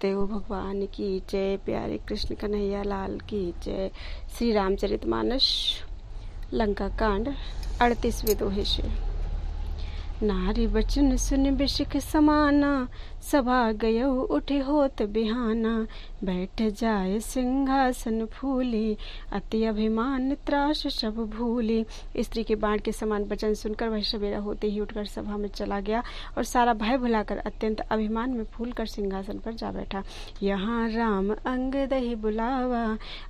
सतयुग भगवान की जय। प्यारे कृष्ण कन्हैया लाल की जय। श्री रामचरितमानस लंका कांड 38वें दोहे से। नारी बचन सुन बिशिख समाना, सभा गयो उठे होत बिहाना। बैठ जाए सिंहासन फूली, अति अभिमान त्रास सब भूली। स्त्री के बाण के समान वचन सुनकर वह सवेरा होते ही उठकर सभा में चला गया और सारा भय भुलाकर अत्यंत अभिमान में फूलकर सिंहासन पर जा बैठा। यहाँ राम अंग दही बुलावा,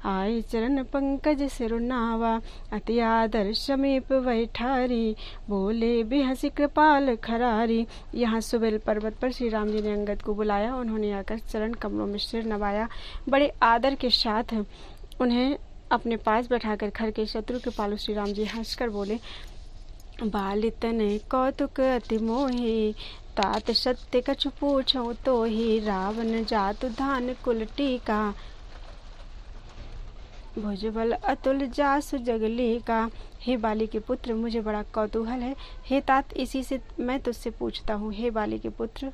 आए चरण पंकज सिरुनावा। अति आदर समीप बैठारी, बोले बेहसी कृपाल खरारी। यहाँ सुबेल पर्वत पर श्री राम जी ने अंगद को बुलाया। उन्होंने आकर चरण कमलों में सिर नवाया। बड़े आदर के साथ उन्हें अपने पास बैठाकर खर के शत्रु के पालू श्री राम जी हंसकर बोले, बालितन कौतुक अति मोहि, तात सत्य कछु पूछो तो ही। रावण जातु धान कुल टीका, भुजबल अतुल जासु जगली का। हे बाली के पुत्र, मुझे बड़ा कौतूहल है। हे तात, इसी से मैं तुझसे पूछता हूँ। हे बाली के पुत्र,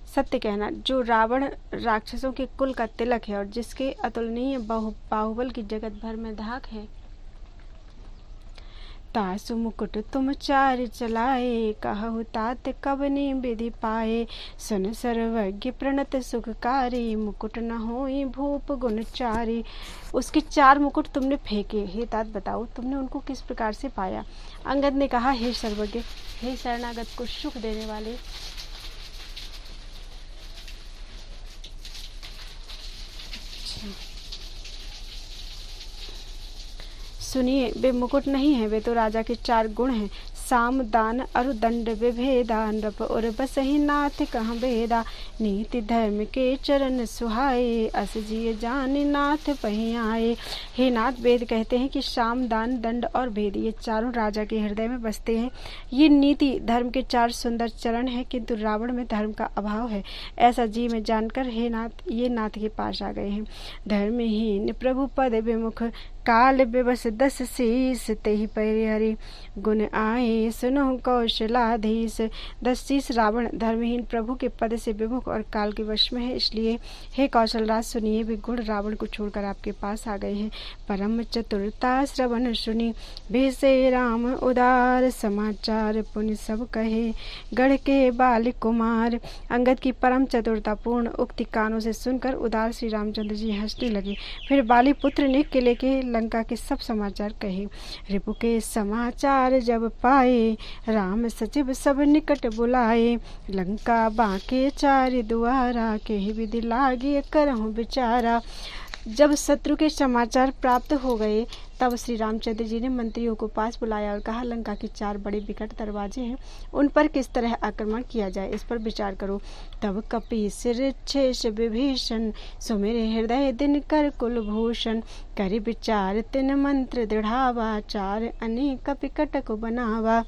सत्य कहना, जो रावण राक्षसों के कुल का तिलक है और जिसके अतुलनीय बाहुबल की जगत भर में धाक है, तासु मुकुट तुम चार चलाए। कहु तात कबनी विधि पाए, सुन सर्वज्ञ प्रणत सुखकारी। मुकुट न होई भूप गुणचारी। उसके 4 मुकुट तुमने फेंके। हे तात, बताओ तुमने उनको किस प्रकार से पाया। अंगद ने कहा, हे सर्वज्ञ, हे शरणागत को सुख देने वाले, सुनिए, वे मुकुट नहीं है, वे तो राजा के 4 गुण हैं, साम दान अरु दंड विभेदा। नृप और बसहि नाथ कहाँ बेदा, नीति धर्म के चरण सुहाए। अस जिय जान नाथ पहि आए। हे नाथ, वेद कहते हैं कि साम दान दंड और भेद ये चारों राजा के हृदय में बसते हैं। ये नीति धर्म के 4 सुंदर चरण हैं, किंतु रावण में धर्म का अभाव है। ऐसा जी में जानकर हे नाथ, ये नाथ के पास आ गए हैं। धर्महीन प्रभु पद विमुख, काल विवश 10 शीस। तेहि परिहरि गुण आए, सुनो कौशलाधीश। 10 शीस रावण धर्महीन प्रभु के पद से विमुख और काल के वश में है, इसलिए हे कौशलराज सुनिए, वे गुण रावण को छोड़कर आपके पास आ गए हैं। परम चतुरता श्रवण सुनी, भेसे राम उदार। समाचार पुनि सब कहे, गढ़ के बाल कुमार। अंगद की परम चतुरतापूर्ण उक्ति कानों से सुनकर उदार श्री रामचंद्र जी हंसने लगे। फिर बाली पुत्र ने किले के लंका के सब समाचार कहे। रिपु के समाचार जब पाए, राम सचिव सब निकट बुलाए। लंका बांके 4 दुआरा, केहि विधि लागी करहु विचारा। जब शत्रु के समाचार प्राप्त हो गए, तब श्री रामचंद्र जी ने मंत्रियों को पास बुलाया और कहा, लंका के 4 बड़े विकट दरवाजे हैं, उन पर किस तरह आक्रमण किया जाए, इस पर विचार करो। तब कपि शिरच्छेष विभीषण, सुमेरे हृदय दिनकर कुलभूषण। करि विचार तिन मंत्र दृढ़ावा, 4 अनेक कपि कटक बनावा।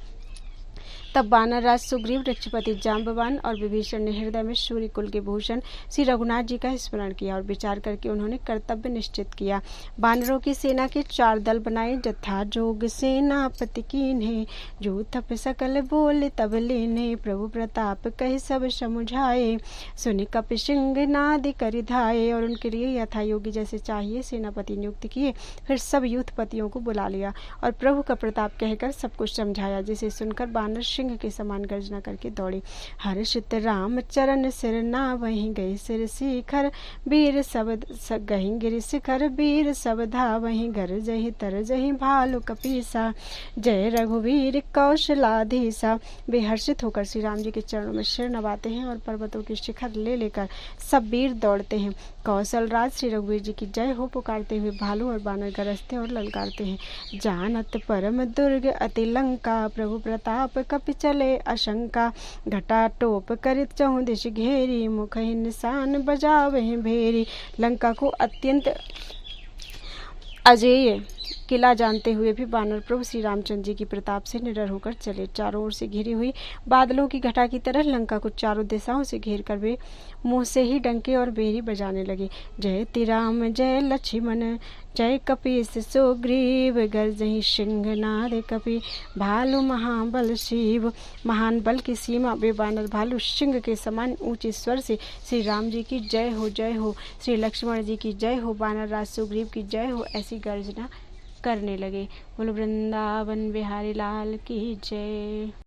तब वानर राज सुग्रीव, वृक्षपति जाम्बवान और विभीषण ने हृदय में सूर्य कुल के भूषण श्री रघुनाथ जी का स्मरण किया और विचार करके उन्होंने कर्तव्य निश्चित किया। वानरों की सेना के 4 दल बनाए, जथा जोग सेनापति कीन्हे। जो तप सकल बोले तब लीन्हे, प्रभु प्रताप कहि सब समुझाए। सुनि कपि सिंह नादि करि धाये। और उनके लिए यथा योगी जैसे चाहिए सेनापति नियुक्त किए। फिर सब यूथपतियों को बुला लिया और प्रभु का प्रताप कहकर सब कुछ समझाया, जिसे सुनकर वानर सिंह के समान गर्जना करके दौड़े। हर्षित राम चरण सिर नावहि, गए सिर शिखर वीर सब गहि गिरि शिखर वीर सब धावहि। गरजहि तरजहि भालु कपीसा, जय रघुवीर कौशलाधीसा। वे हर्षित होकर श्री राम जी के चरणों में सिर नवाते हैं और पर्वतों के शिखर ले लेकर सब वीर दौड़ते हैं। कौशलराज श्री रघुवीर जी की जय हो पुकारते हुए भालू और बानर गरजते और ललकारते हैं। जानत परम दुर्ग अति लंका, प्रभु प्रताप कपि चले अशंका। घटा टोप करित 4 दिश घेरी, मुखहि निशान बजावहि भेरी। लंका को अत्यंत अजेय किला जानते हुए भी वानर प्रभु श्री रामचंद्र जी की प्रताप से निडर होकर चले। चारों ओर से घिरी हुई बादलों की घटा की तरह लंका को चारों दिशाओं से घेर कर वे मुंह से ही डंके और बेरी बजाने लगे। जय ति राम जय लक्ष्मण जय कपीस सुग्रीव गर्जहि सिंहनाद कपि भालू महाबल शिव। महान बल की सीमा वे वानर भालू सिंह के समान ऊंचे स्वर से श्री राम जी की जय हो, श्री लक्ष्मण जी की जय हो, वानर राज सुग्रीव की जय हो ऐसी गर्जना करने लगे। बोलो वृंदावन बिहारी लाल की जय।